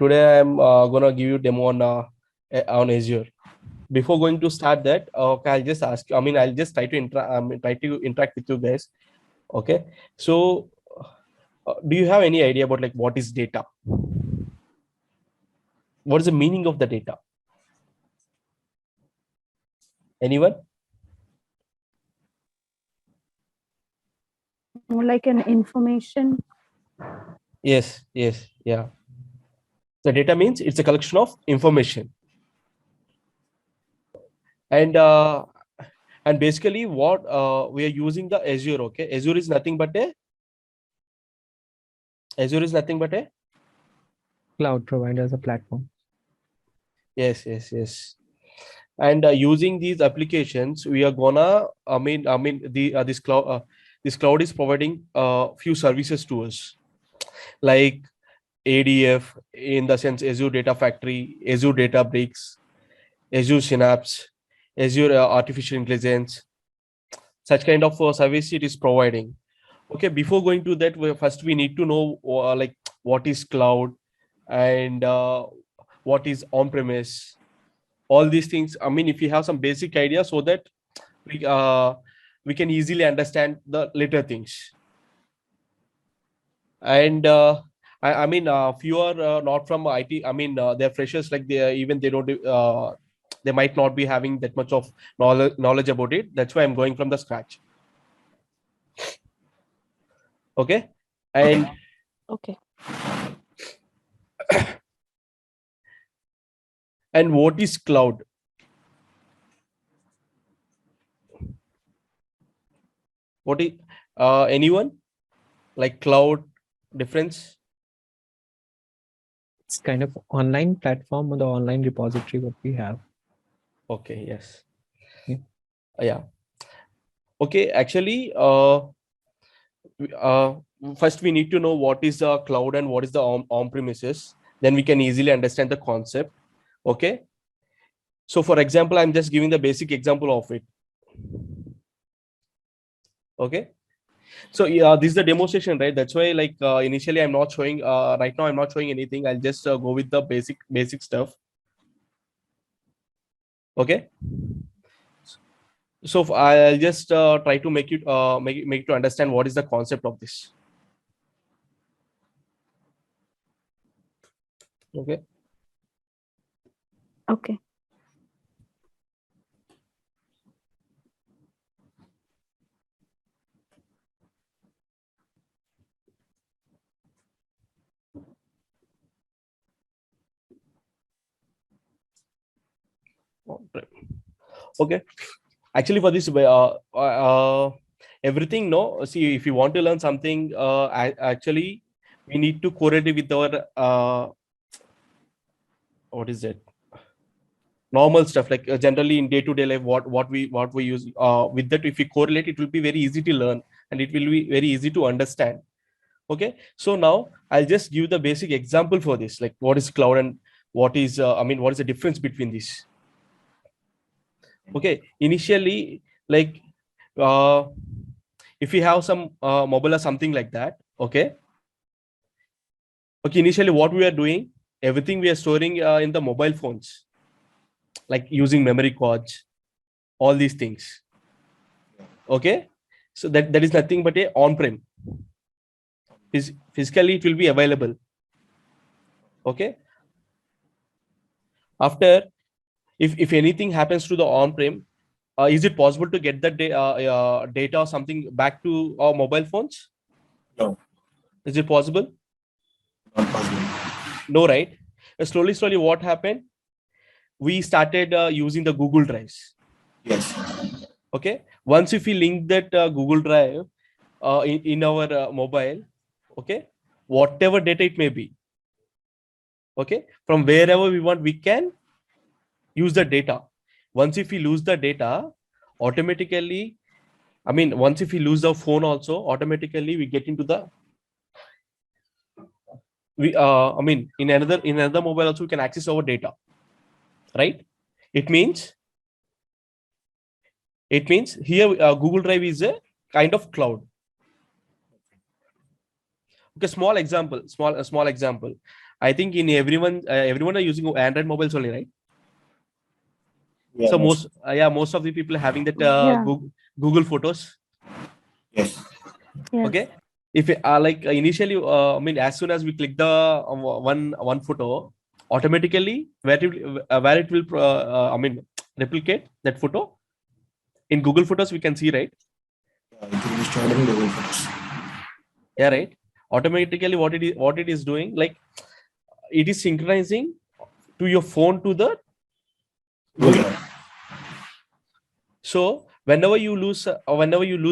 today I'm gonna give you demo on Azure. Before going to start that, okay, I'll just ask. I'll just try to interact with you guys. Okay, so do you have any idea about like what is data? What is the meaning of the data? Anyone? More like an information. Yes, yeah. The data means it's a collection of information, and basically what we are using the Azure. Okay, Azure is nothing but a cloud provider as a platform. Yes. And using these applications, we are gonna. This cloud is providing few services to us, like ADF in the sense Azure Data Factory, Azure Databricks, Azure Synapse, Azure Artificial Intelligence. Such kind of service it is providing. Okay, before going to that, first we need to know like what is cloud and what is on-premise. All these things. If you have some basic idea, so that we can easily understand the later things. And few are not from IT. They're freshers, like they don't they might not be having that much of knowledge about it. That's why I'm going from the scratch. Okay. And Okay. and what is cloud? What is anyone like cloud difference? It's kind of online platform or the online repository what we have. Okay. Yes. Yeah. Yeah. Okay. Actually, first we need to know what is the cloud and what is the on-premises. Then we can easily understand the concept. Okay. So for example, I'm just giving the basic example of it. Okay. So yeah, this is the demonstration, right? That's why like initially I'm not showing right now I'm not showing anything. I'll just go with the basic stuff. Okay. So I'll just try to make you to understand what is the concept of this. Okay. Okay. Okay. Actually, for this everything, no, see, if you want to learn something, actually we need to correlate it with our what is it, normal stuff, like generally in day-to-day life, what we use with that. If we correlate, it will be very easy to learn and it will be very easy to understand. Okay, so now I'll just give the basic example for this, like what is cloud and what is what is the difference between these. Okay, initially, like if we have some mobile or something like that. Okay, initially what we are doing, everything we are storing in the mobile phones, like using memory cards, all these things. Okay, so that is nothing but a on-prem. Physically it will be available. Okay, after, if anything happens to the on-prem, is it possible to get that data or something back to our mobile phones? No. Is it possible? Not possible. No, right? Slowly what happened, we started using the Google Drives. Yes. Okay, once if we link that Google Drive in our mobile, okay, whatever data it may be, okay, from wherever we want, we can use the data. Once if we lose the data, automatically, once if we lose the phone also, automatically we get into the in another mobile also we can access our data, right? It means here Google Drive is a kind of cloud. Okay, small example. I think in everyone are using Android mobiles only, right? Yeah, So most. most of the people having that Yeah. Google Photos. Yes. Yes. Okay, if like initially, I mean, as soon as we click the one photo, automatically where it will I mean replicate that photo in Google Photos, we can see, right? Yeah, it will be stored in Google Photos. Yeah, right. Automatically, what it is doing, like it is synchronizing to your phone to the Google. Yeah. So whenever you lose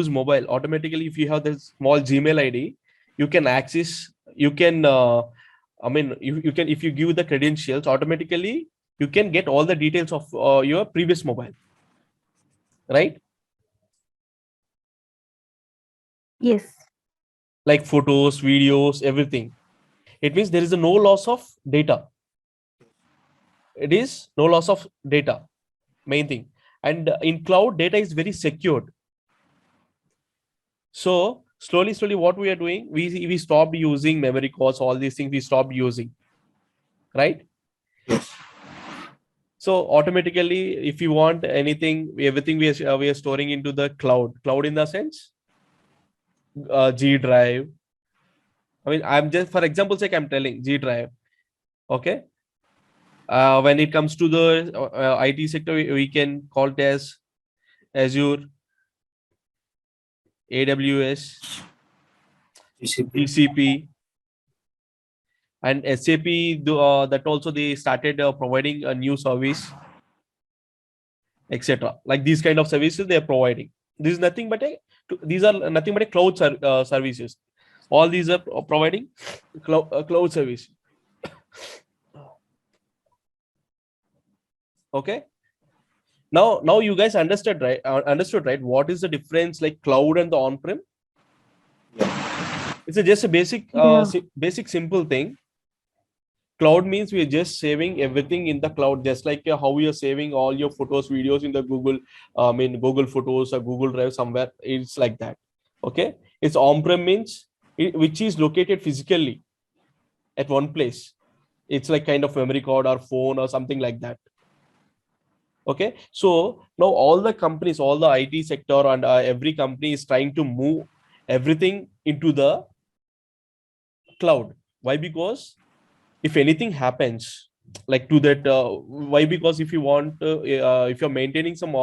mobile, automatically if you have this small Gmail ID, you can access. You can I mean you can, if you give the credentials, automatically you can get all the details of your previous mobile, right? Yes. Like photos, videos, everything. It means there is a no loss of data. It is no loss of data, main thing. And in cloud, data is very secured. So slowly, what we are doing, we stopped using memory cards, all these things we stopped using, right? Yes. So automatically, if you want anything, everything we are storing into the cloud in the sense, G drive. I mean, I'm just, for example sake, I'm telling G drive. Okay. When it comes to the IT sector, we can call it as Azure, AWS, GCP. GCP, and SAP. That also they started providing a new service, etc. Like these kind of services they are providing. This is nothing but these are nothing but a services. All these are providing cloud service. Okay. Now you guys understood, right? Understood, right? What is the difference, like cloud and the on-prem? Yeah. It's just a Yeah. basic simple thing. Cloud means we are just saving everything in the cloud, just like how we are saving all your photos, videos in the Google, I mean Google Photos or Google Drive somewhere. It's like that. Okay, it's on-prem means which is located physically at one place. It's like kind of memory card or phone or something like that. Okay, so now all the companies, all the IT sector and every company is trying to move everything into the cloud. Why? Because if anything happens like to that, why? Because if you want if you're maintaining some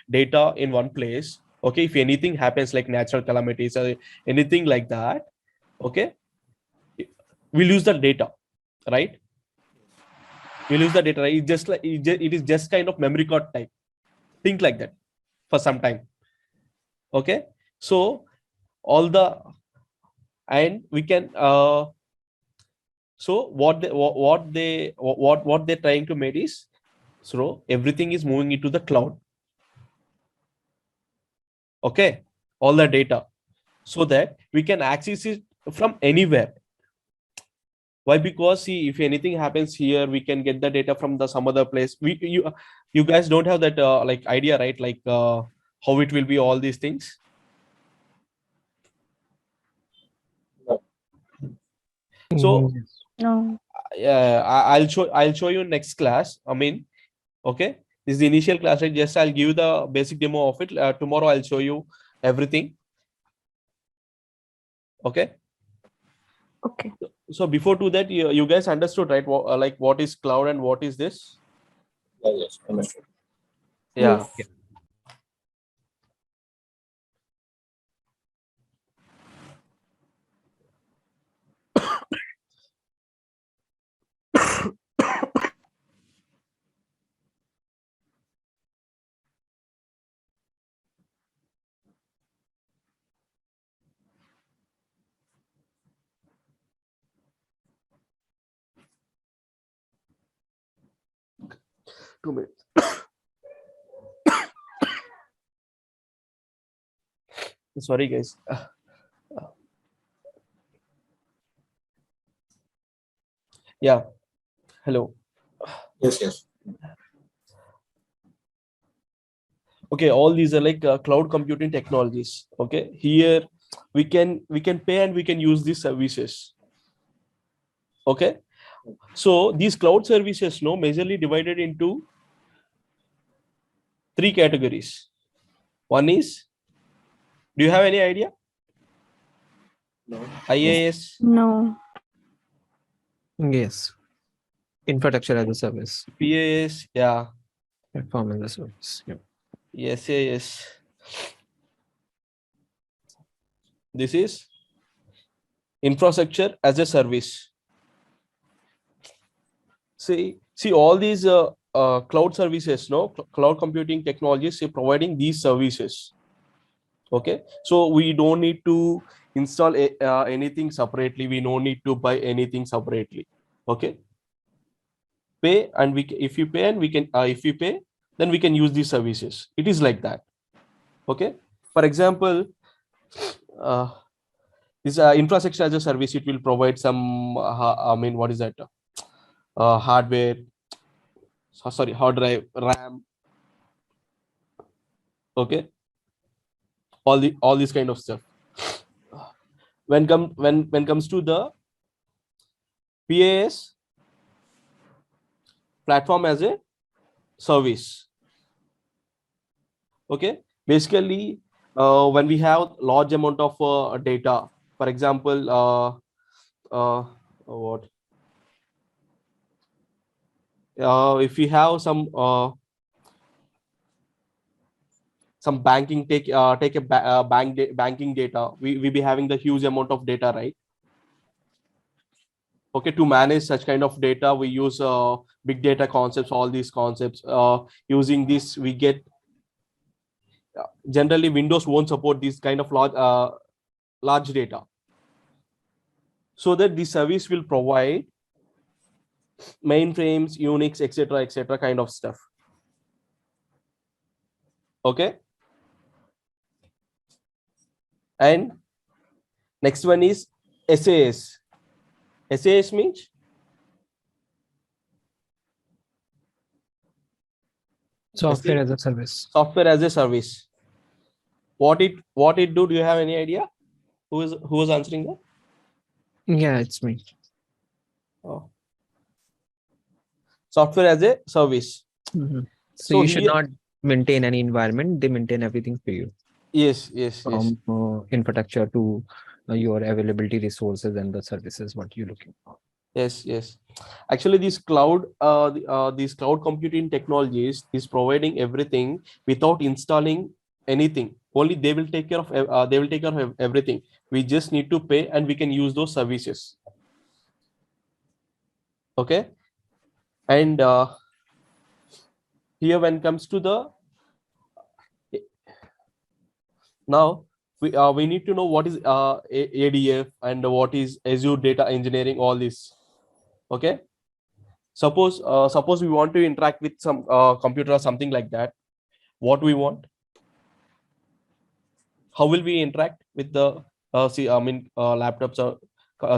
data in one place, okay, if anything happens like natural calamities or anything like that, okay, we lose the data, right? We lose the data, right? It's just like it is just kind of memory card type. Think like that for some time. Okay, so all the, and we can so what they're trying to make is, so everything is moving into the cloud. Okay, all the data, so that we can access it from anywhere. Why? Because see, if anything happens here, we can get the data from the some other place. You guys don't have that like idea, right? Like how it will be, all these things. So Yes. No. I'll show you next class. I mean, okay, this is the initial class, right? Just I'll give you the basic demo of it. Tomorrow I'll show you everything. Okay. Okay. So before to that, you guys understood, right? Like what is cloud and what is this? Yeah, yes. Understood. Yeah. Yes. Two minutes. Sorry, guys. Yeah. Hello. Yes, yes. Okay. All these are like cloud computing technologies. Okay. Here we can pay and we can use these services. Okay, so these cloud services majorly divided into 3 categories. One is, do you have any idea? No. IaaS, No. Yes. Infrastructure as a service. PaaS, yeah, Platform as a service. Yeah. SaaS. This is infrastructure as a service. See all these cloud services, cloud computing technologies providing these services. Okay, so we don't need to install anything separately. We don't need to buy anything separately. Okay, pay and if you pay and we can if you pay, then we can use these services. It is like that. Okay, for example, this infrastructure as a service, it will provide some what is that, hardware, sorry, hard drive, RAM. Okay, all this kind of stuff. When comes to the PaaS, platform as a service. Okay, basically when we have large amount of data, for example, what if we have some banking, take a banking data, we be having the huge amount of data, right? Okay, to manage such kind of data, we use big data concepts, all these concepts. Using this, we get generally Windows won't support this kind of large data, so that the service will provide mainframes, Unix, etc., kind of stuff. Okay, and next one is SAS. SAS means Software as a service. software as a service. What it do? Do you have any idea? Who was answering that? Yeah, it's me. Oh. Software as a service. So, So you should here- not maintain any environment. They maintain everything for you, yes, from infrastructure to your availability resources and the services what you're looking for. yes. Actually, these cloud computing technologies is providing everything without installing anything. Only they will take care of everything. We just need to pay and we can use those services. Okay, and here when it comes to the now we need to know what is ADF and what is Azure Data Engineering, all this. Okay, suppose we want to interact with some computer or something like that. What we want? How will we interact with the laptops or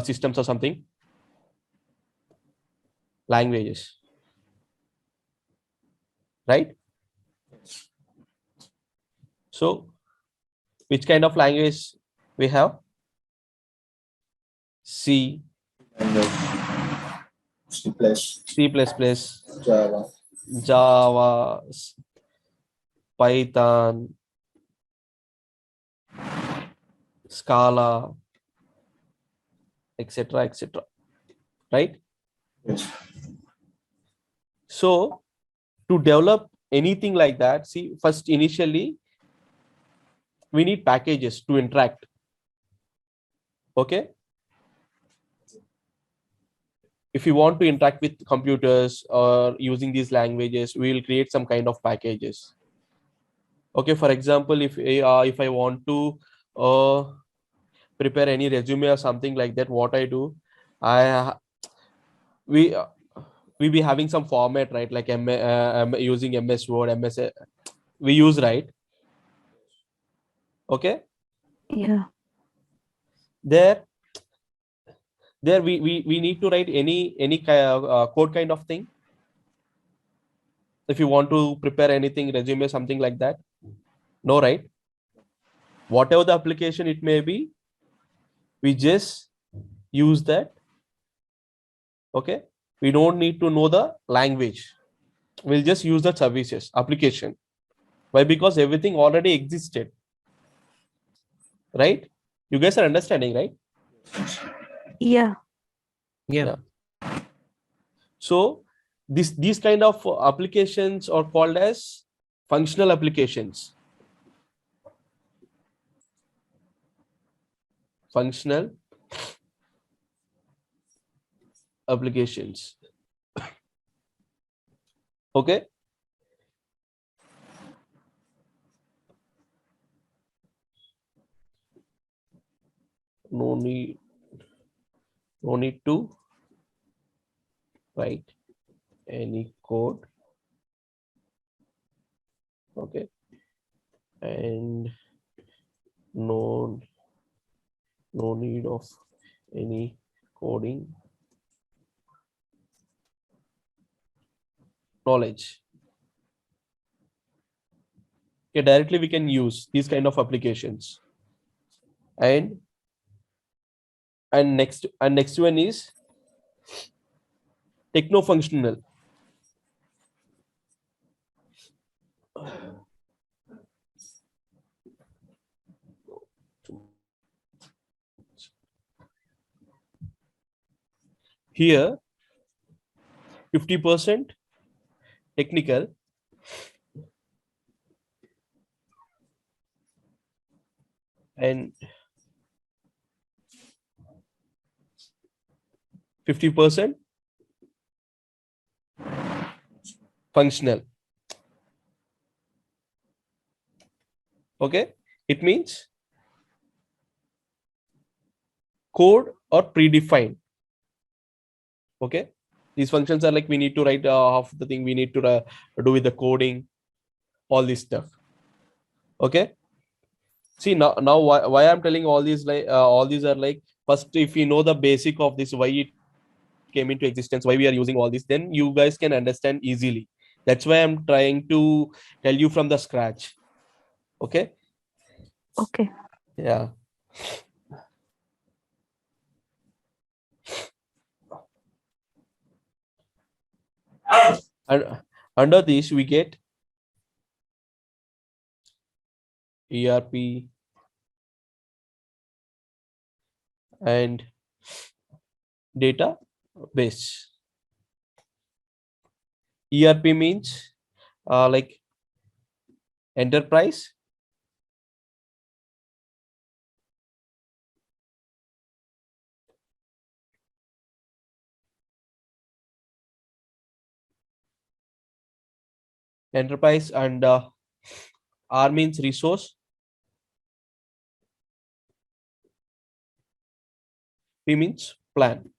systems or something? Languages, right? So which kind of language we have? C, C++, Java, Java, Python, Scala, etc., right? yes, So to develop anything like that, see, first initially we need packages to interact. Okay, if you want to interact with computers or using these languages, we will create some kind of packages. Okay, for example, if I want to prepare any resume or something like that, what I do, we be having some format, right? Like using MS Word, MS we use, right? Okay, Yeah. there we need to write any code kind of thing. If you want to prepare anything, resume, something like that, no, right? Whatever the application it may be, we just use that Okay, we don't need to know the language. We'll just use the services application. Why? Because everything already existed, right? You guys are understanding, right? Yeah. Yeah. So these kind of applications are called as functional applications. Functional applications. Okay. No need to write any code. Okay. And no need of any coding knowledge. Okay, directly we can use these kind of applications. And next one is techno functional. Here 50% technical and 50% functional. Okay, it means code or predefined. Okay, these functions are like we need to write half the thing we need to do with the coding, all this stuff. Okay, see now why I'm telling all these, like all these are like, first if we know the basic of this, why it came into existence, why we are using all this, then you guys can understand easily. That's why I'm trying to tell you from the scratch. Okay. Okay. Yeah. And under this we get ERP and database. ERP means like enterprise. Enterprise and R means resource. P means plan.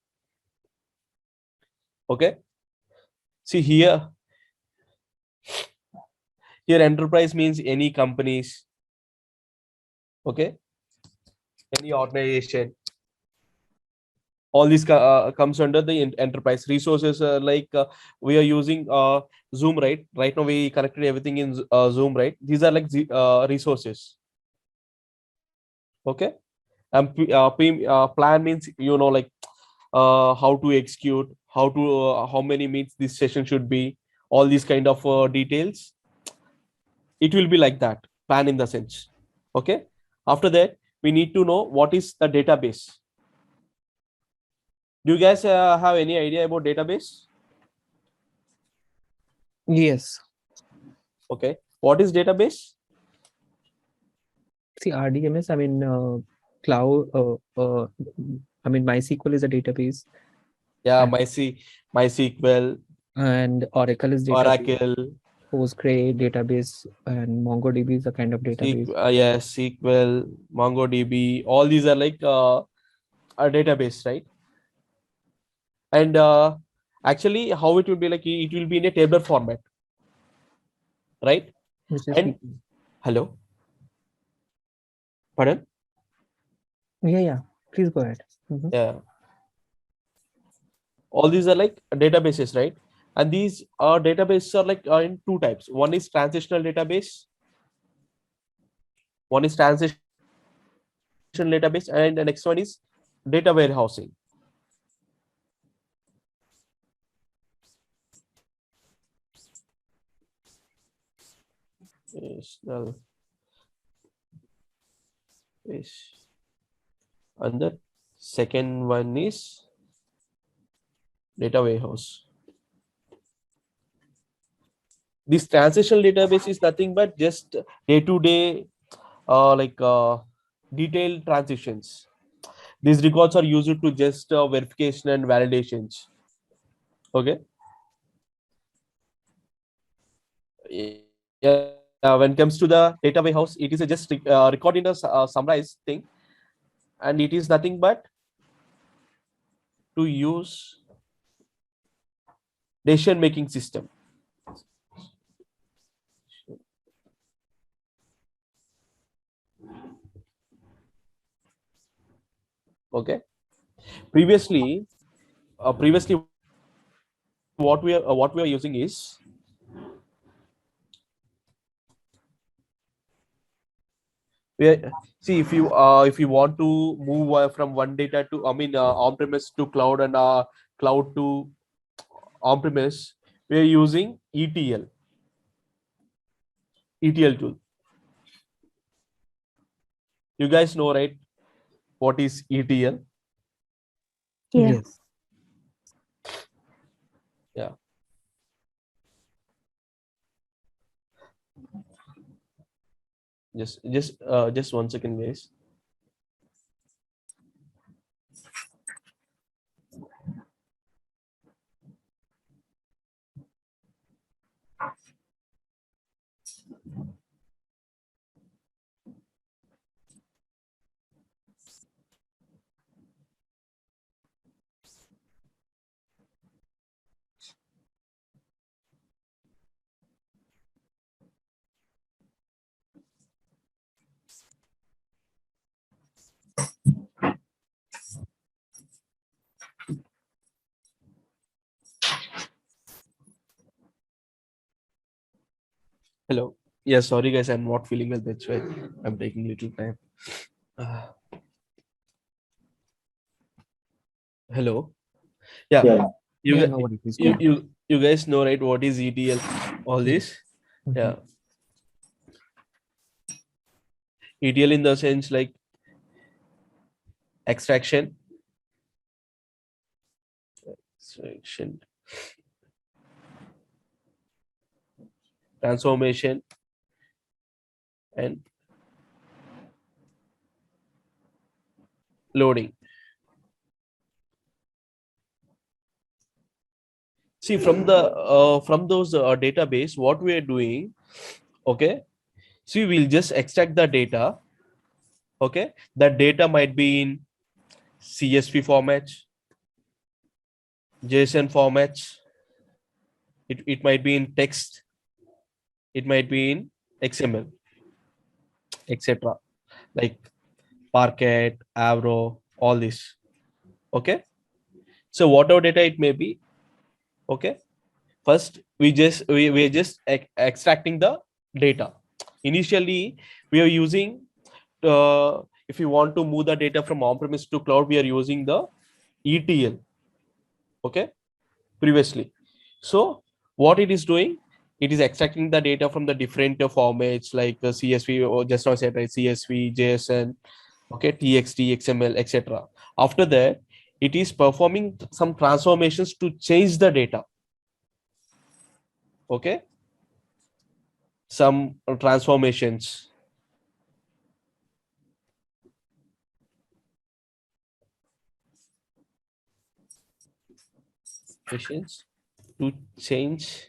Okay. See here enterprise means any companies. Okay. Any organization. All this comes under the enterprise. Resources like we are using Zoom, right now we connected everything in Zoom, right? These are like resources. Okay. And plan means, like how to execute, how many meets this session should be, all these kind of details. It will be like that, plan in the sense. Okay. After that we need to know what is the database. Do you guys have any idea about database? Yes. Okay, what is database? See, RDMS, I mean, cloud, I mean, MySQL is a database. Yeah, And- MySQL, And Oracle is database. Oracle, Postgre database, and MongoDB is a kind of database. yes, SQL, MongoDB, all these are like a database, right? And actually how it will be, like it will be in a table format, right? Which is And hello, pardon? yeah. Please go ahead. Mhm. Yeah, all these are like databases, right? And these databases are like in two types. One is transitional database, and the next one is data warehousing. Relational is, and the second one is data warehouse. This transitional database is nothing but just day-to-day detailed transitions. These records are used to just verification and validations. Okay. Yeah. When it comes to the data warehouse, it is a just record in a summarized thing, and it is nothing but to use decision making system. Okay. Previously, what we are using is see if you want to move from one data to on premise to cloud and cloud to on premise, we are using ETL tool. You guys know, right, what is ETL? Yeah. Yes. Yeah. Just 1 second, guys. Hello. Yeah, sorry guys, I'm not feeling well. That's why I'm taking little time. Uh, Hello. Yeah. Yeah. You Yeah, gu- no worries. Please go you Yeah. ahead. you you guys know, right, what is ETL? All this. Mhm. Yeah. ETL in the sense like extraction, extraction, transformation, and loading. See, from those database, what we are doing, okay. See, we'll just extract the data. Okay, that data might be in CSV formats, JSON formats. It might be in text. It might be in XML, etc. Like Parquet, Avro, all this. Okay. So whatever data it may be, okay. First, we're just extracting the data. Initially, we are using if you want to move the data from on-premise to cloud, we are using the ETL. Okay, previously. So what it is doing, it is extracting the data from the different formats like CSV, or just now I said, right, CSV, JSON, okay, TXT, XML, etc. After that, it is performing some transformations to change the data. Okay, some transformations. Machines to change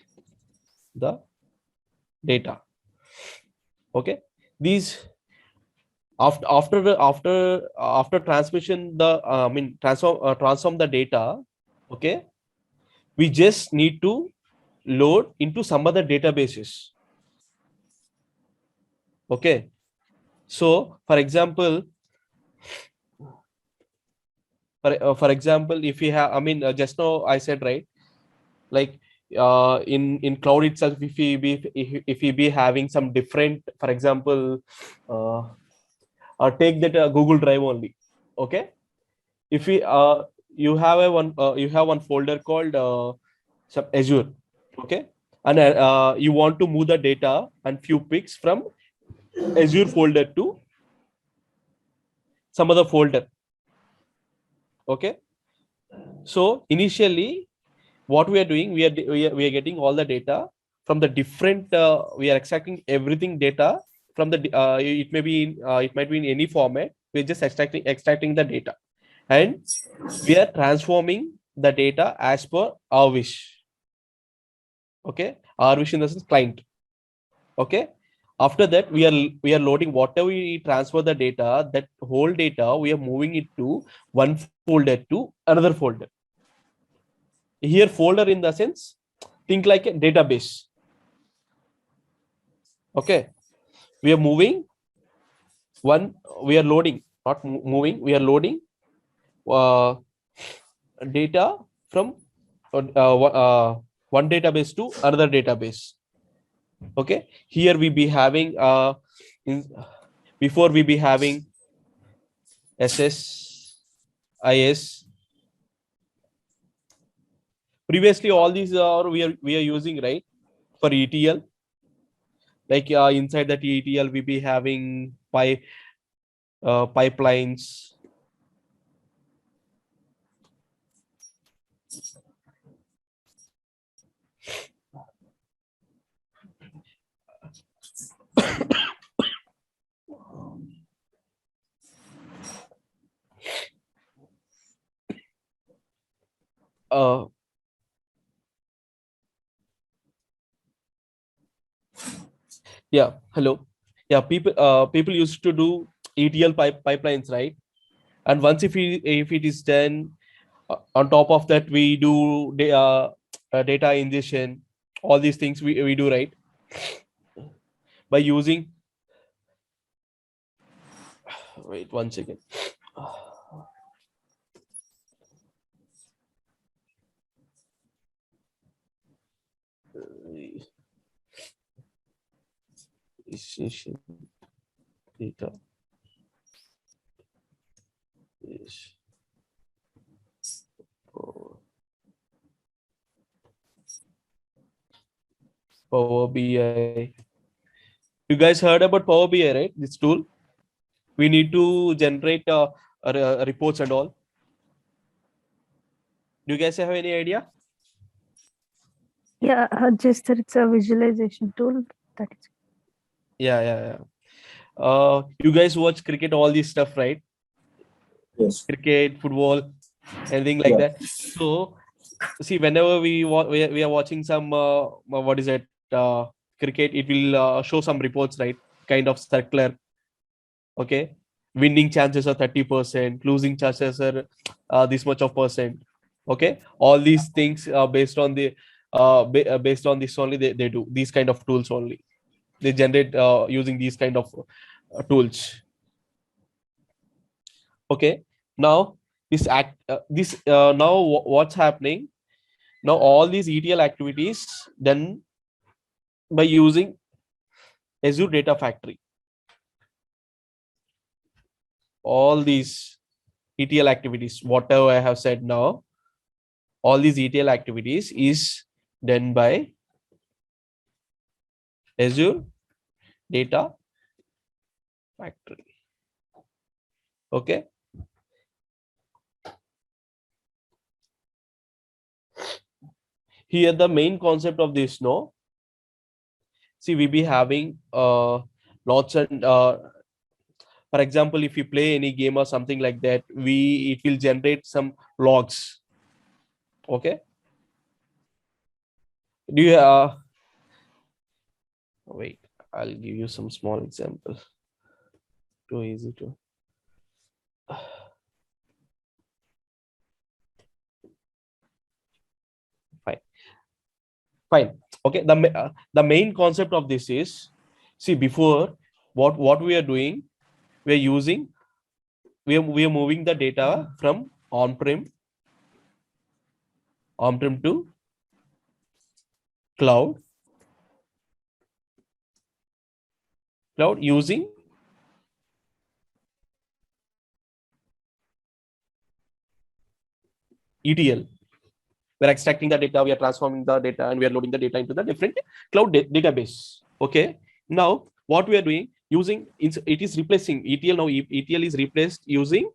the data. Okay, these after transmission the transform the data. Okay, we just need to load into some other databases. Okay, so for example, for example, if we have, just now I said, right, like in cloud itself, if we be having some different, for example, take that Google Drive only. Okay, if we you have one folder called some Azure. Okay, and you want to move the data and few pics from Azure folder to some other folder. Okay, so initially what we are doing, we are getting all the data from the different we are extracting everything data from the it may be in it might be in any format. We're just extracting the data, and we are transforming the data as per our wish. Okay, our wish in the sense client. Okay, after that we are loading whatever we transfer the data, that whole data we are moving it to one folder to another folder. Here folder in the sense, think like a database. Okay, we are moving one, we are loading, not moving, we are loading uh, data from one database to another database. Okay, here we be having before we be having SS, IS. Previously all these are we are using, right, for ETL. Like inside that ETL we be having pipelines. uh, yeah, hello. Yeah, people used to do ETL pipelines, right? And once if it is done, on top of that we do data ingestion. All these things we do, right, by using, wait one second. Ingestion data is Power BI. You guys heard about Power BI, right? This tool. We need to generate reports and all. Do you guys have any idea? Yeah, just that it's a visualization tool. That is. Yeah. You guys watch cricket, all this stuff, right? Yes. Cricket, football, anything like Yeah. that. So see, whenever we are watching some what is it, cricket, it will show some reports, right? Kind of circular. Okay, winning chances are 30%, losing chances are this much of percent. Okay, all these things based on the based on this only, they do these kind of tools only. They generate using these kind of tools. Okay, now now what's happening now, all these ETL activities done by using Azure Data Factory. All these ETL activities, whatever I have said now, all these ETL activities is done by Azure Data Factory. Okay, here the main concept of this, no, see, we be having lots and for example, if you play any game or something like that, it will generate some logs. Okay, do you wait, I'll give you some small example. Too easy to fine. Fine. Okay, the main concept of this is, see, before, what we are doing, we are using, we are moving the data from on-prem to cloud using ETL. we're extracting the data, we are transforming the data, and we are loading the data into the different cloud database. Okay. Now, what we are doing using it is replacing ETL. Now, ETL is replaced using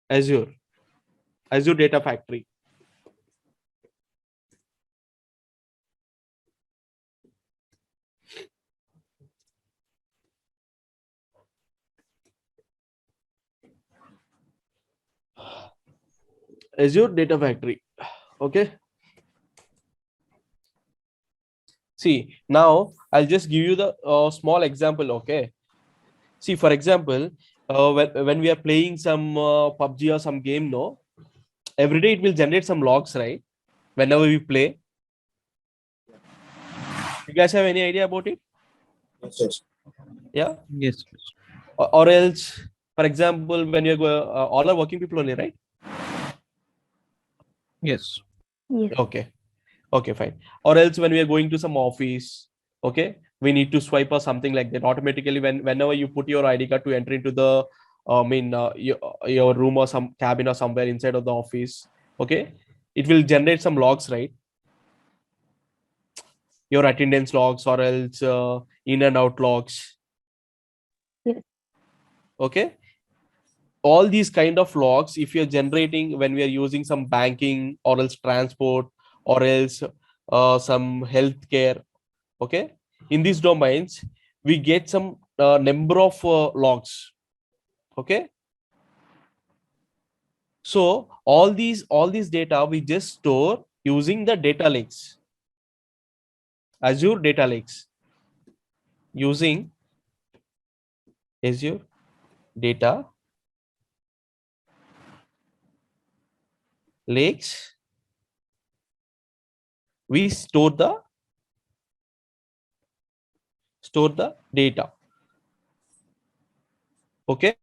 Azure Data Factory. Azure Data Factory. Okay. See, now I'll just give you the small example. Okay. See, for example, when we are playing some PUBG or some game, no, every day it will generate some logs, right? Whenever we play. You guys have any idea about it? Yes, yes. Yeah. Yes. Or else, for example, when you go, all are working people only, right? Yes. Yes. Okay. Okay, fine. Or else when we are going to some office, okay, we need to swipe or something like that. Automatically, whenever you put your ID card to enter into the, your room or some cabin or somewhere inside of the office, okay, it will generate some logs, right? Your attendance logs or else in and out logs. Yes. Okay. All these kind of logs, if you're generating when we are using some banking or else transport or else some healthcare, okay, in these domains we get some number of logs. Okay, so all these data we just store using the data lakes, Azure data lakes, using Azure data lakes. We store the data. Okay,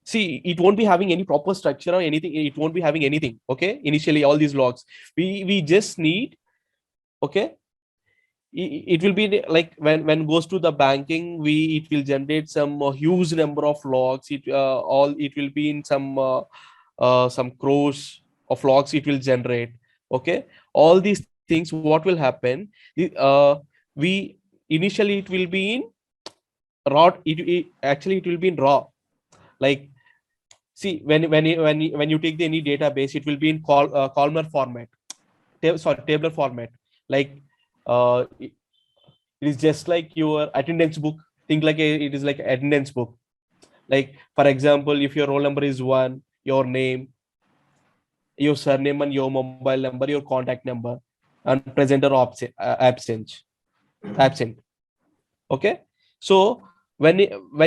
see, it won't be having any proper structure or anything, it won't be having anything. Okay, initially all these logs we just need. Okay, it will be like when goes to the banking, it will generate some huge number of logs. It will be in some crores of logs it will generate. Okay, all these things, what will happen, we initially it will be in raw. Actually it will be in raw. Like, see, when you take any database, it will be in columnar format, tabular format. Like, it is just like your attendance book. Think like it is like attendance book. Like, for example, if your roll number is 1, your name, your surname, and your mobile number, your contact number, and present or absent. Okay, so when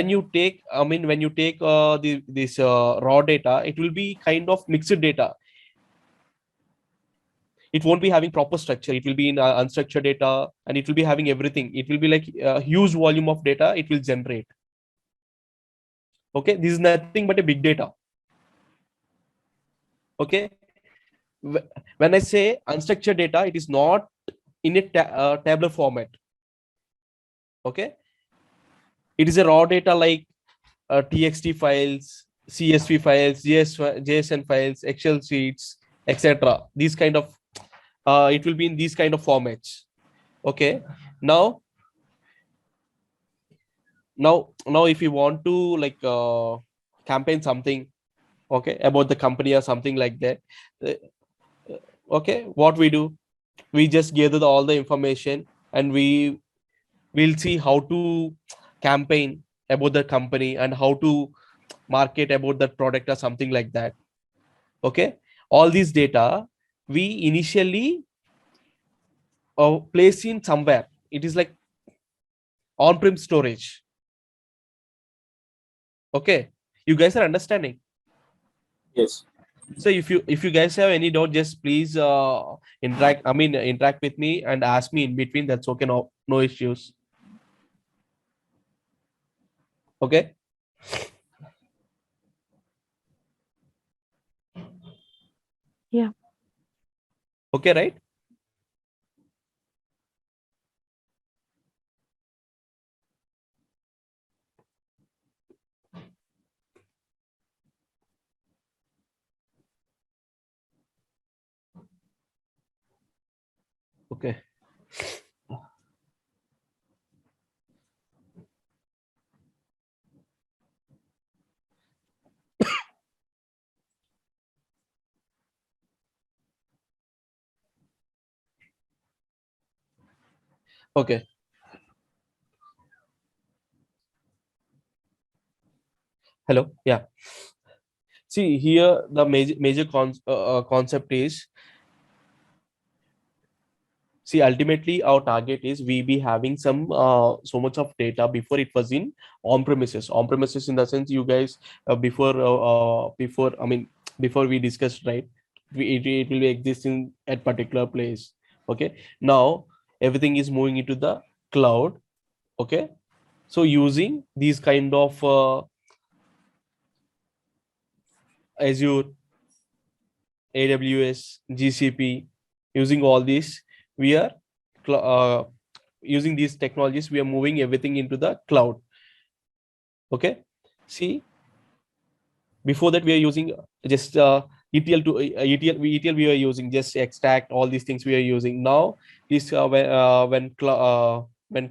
you take, when you take this raw data, it will be kind of mixed data. It won't be having proper structure. It will be in unstructured data, and it will be having everything. It will be like a huge volume of data it will generate. Okay, this is nothing but a big data. Okay, when I say unstructured data, it is not in a tabular format. Okay, it is a raw data like txt files, csv files, JSON files, excel sheets, etc. These kind of it will be in these kind of formats. Okay, now if you want to like campaign something, okay, about the company or something like that, uh, okay, what we do, we just gather all the information, and we'll see how to campaign about the company and how to market about that product or something like that. Okay, all these data we initially place in somewhere. It is like on-prem storage. Okay, you guys are understanding? Yes. So if you guys have any doubt, just please interact with me and ask me in between. That's okay, no issues. Okay, Yeah. okay, right? Okay. Okay. Hello. Yeah. See here, the concept is, see, ultimately our target is we be having some so much of data. Before it was in on premises in the sense, you guys, before I mean, before we discussed, right, it will be existing at particular place. Okay, now everything is moving into the cloud. Okay, so using these kind of Azure, AWS, GCP, using all these, we are using these technologies, we are moving everything into the cloud. Okay, see, before that we are using just ETL to ETL we are using just extract all these things we are using. Now this when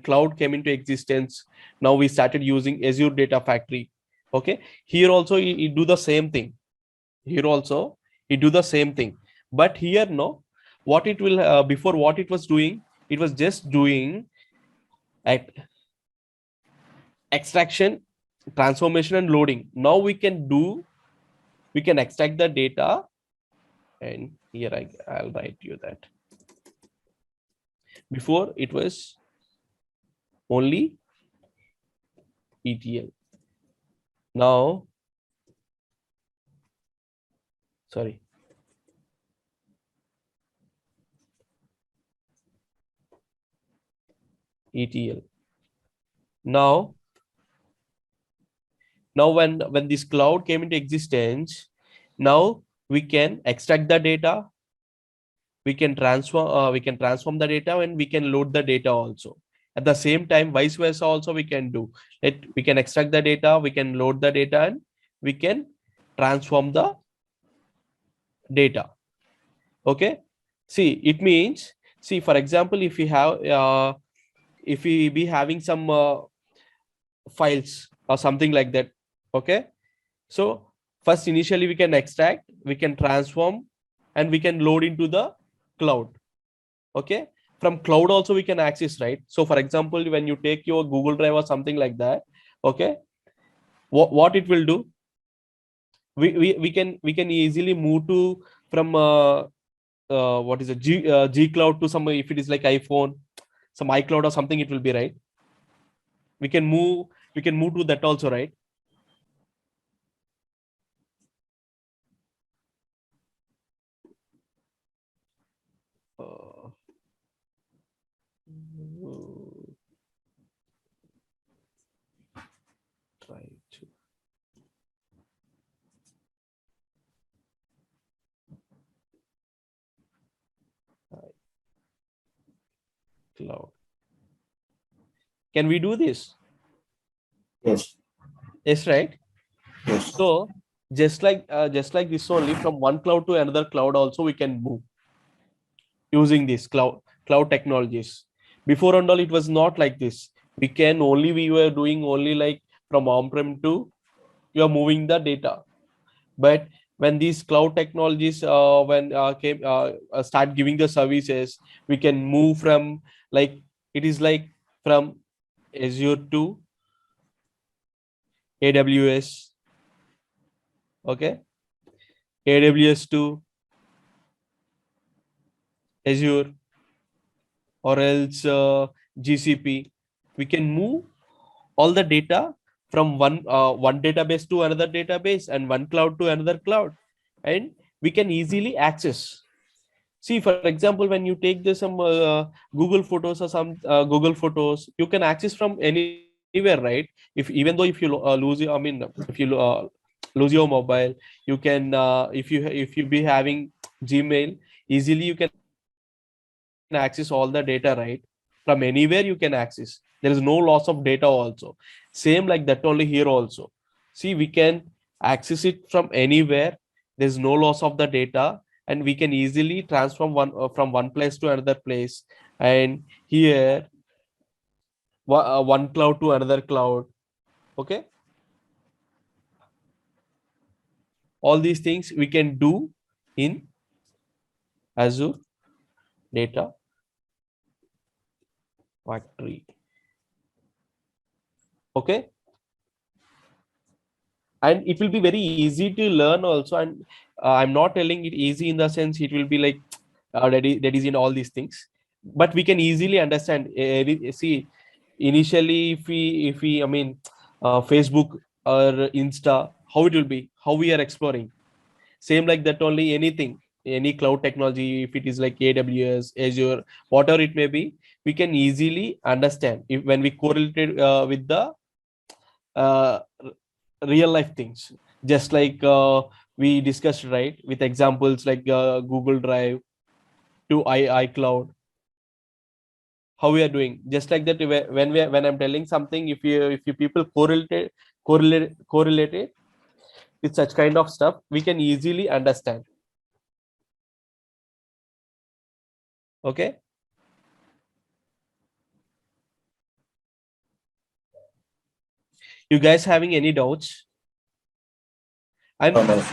cloud came into existence, now we started using Azure Data Factory. Okay, here also you do the same thing. Here also you do the same thing, but here no, what it will before, what it was doing, it was just doing at extraction, transformation, and loading. Now we can extract the data, and here I'll write you that. Before it was only ETL. Now, sorry, ETL. Now, when this cloud came into existence, now we can extract the data, we can transform the data, and we can load the data also. At the same time, vice versa also we can do it. We can extract the data, we can load the data, and we can transform the data. Okay, see, it means, see, for example, if we be having some files or something like that. Okay, so first initially we can extract, we can transform, and we can load into the cloud. Okay, from cloud also we can access, right? So for example, when you take your Google Drive or something like that, okay, what it will do, we can easily move to from what is it, G Cloud to some, if it is like iPhone, some iCloud or something, it will be, right? We can move, to that also, right? uh, try to cloud. Can we do this? Yes. Yes, right? Yes. So just like this only, from one cloud to another cloud also we can move using this cloud technologies. Before and all, it was not like this. We were doing only like from on-prem to, you are moving the data. But when these cloud technologies when came start giving the services, we can move from, like, it is like from Azure to AWS. Okay, AWS to Azure, or else GCP. We can move all the data from one database to another database, and one cloud to another cloud, and we can easily access. See, for example, when you take this some Google Photos or some Google Photos, you can access from anywhere, right? If even though if you lose your, I mean, if you lose your mobile, you can if you be having Gmail, easily you can access all the data, right? From anywhere you can access. There is no loss of data also. Same like that only here also. See, we can access it from anywhere. There's no loss of the data, and we can easily transform from one place to another place. And here one cloud to another cloud. Okay, all these things we can do in Azure Data Factory. Okay, and it will be very easy to learn also. And I'm not telling it easy in the sense it will be like that is in all these things, but we can easily understand. See, initially if we I mean Facebook or Insta, how it will be, how we are exploring, same like that only. Anything, any cloud technology, if it is like AWS, Azure, whatever it may be, we can easily understand if when we correlate it with the uh, real life things, just like we discussed, right, with examples like Google Drive to iCloud, how we are doing. Just like that, when I'm telling something, if you people correlate it with such kind of stuff, we can easily understand. Okay, you guys having any doubts? and No, no.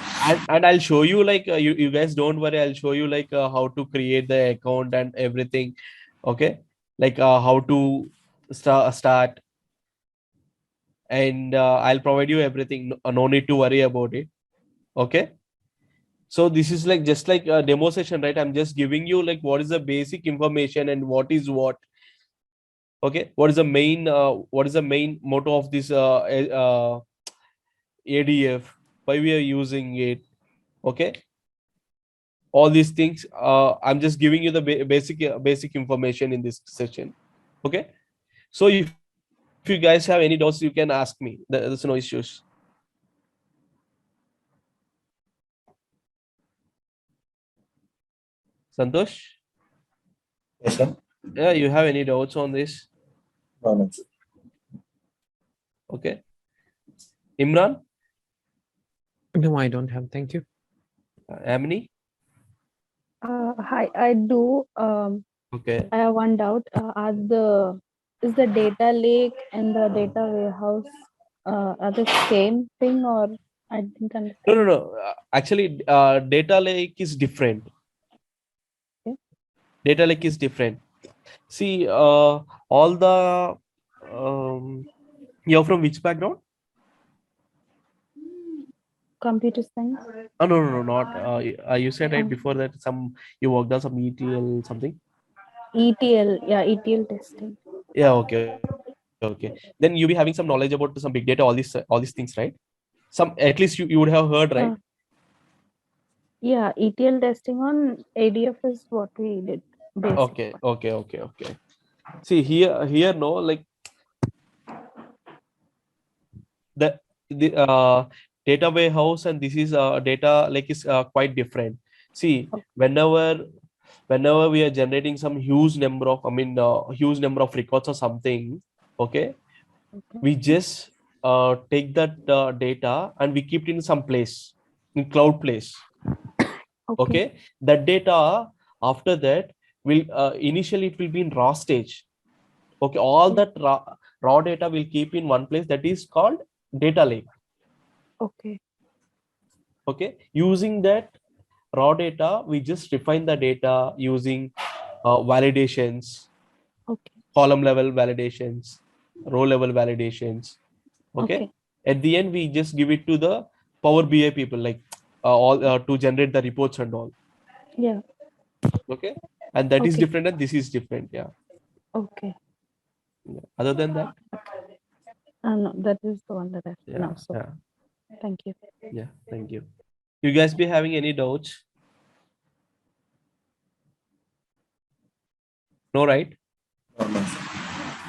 and I'll show you, like you guys don't worry, I'll show you like how to create the account and everything. Okay, like how to start, and I'll provide you everything. No need to worry about it. Okay, so this is like just like a demo session, right? I'm just giving you like what is the basic information and what is what. Okay, what is the main motto of this ADF, why we are using it. Okay, all these things, I'm just giving you the basic information in this session. Okay, so if you guys have any doubts, you can ask me. There's no issues. Santosh, Yes, sir. yeah, you have any doubts on this? No, no. Okay, Imran, No, I don't have. Thank you. Amini. Hi, I do. Okay, I have one doubt. Is the data lake and the data warehouse are the same thing, or I didn't understand? no. Actually, data lake is different. Okay. Data lake is different. See, all the you're from which background? Computer science. Oh, no, not. You said right before that you worked on some ETL something. ETL, yeah, ETL testing. Yeah, okay. Then you be having some knowledge about some big data, all these things, right? Some, at least you would have heard, right? Yeah, ETL testing on ADF is what we did. Basic Okay, one. okay. See here, no, like the data warehouse and this is data lake is quite different. See, Okay. whenever we are generating some huge number of, huge number of records or something, okay, Okay. we just take that data and we keep it in some place, in cloud place. Okay, that data after that will initially it will be in raw stage. Okay, all that raw data will keep in one place, that is called data lake. Okay. Okay, using that raw data, we just refine the data using validations, Okay. column level validations, row level validations. Okay, Okay. at the end we just give it to the Power BI people, like all to generate the reports and all. Yeah. Okay, and that is Okay. different and this is different. Yeah. Okay. Yeah. Other than that, No, that is the one that I yeah, know. So yeah, thank you. yeah. Thank you. You guys be having any doubts? No, right? No, no.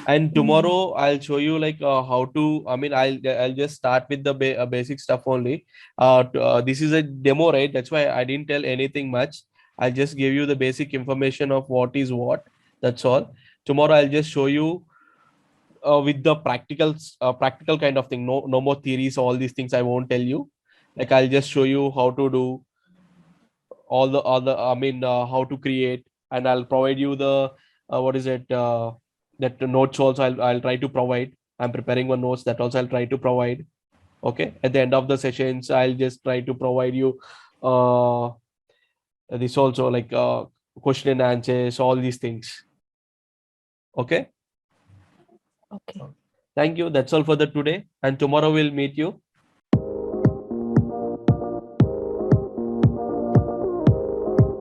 And tomorrow I'll show you like how to. I'll just start with the basic stuff only. This is a demo, right? That's why I didn't tell anything much. I'll just give you the basic information of what is what. That's all. Tomorrow I'll just show you with the practical kind of thing. No more theories. All these things I won't tell you. Like I'll just show you how to do all the other, I mean, how to create, and I'll provide you the what is it, that notes also I'll try to provide. I'm preparing one notes that also I'll try to provide. Okay, at the end of the sessions, I'll just try to provide you this also, like question and answers, all these things. Okay, Okay. thank you. That's all for the today, and tomorrow we'll meet you.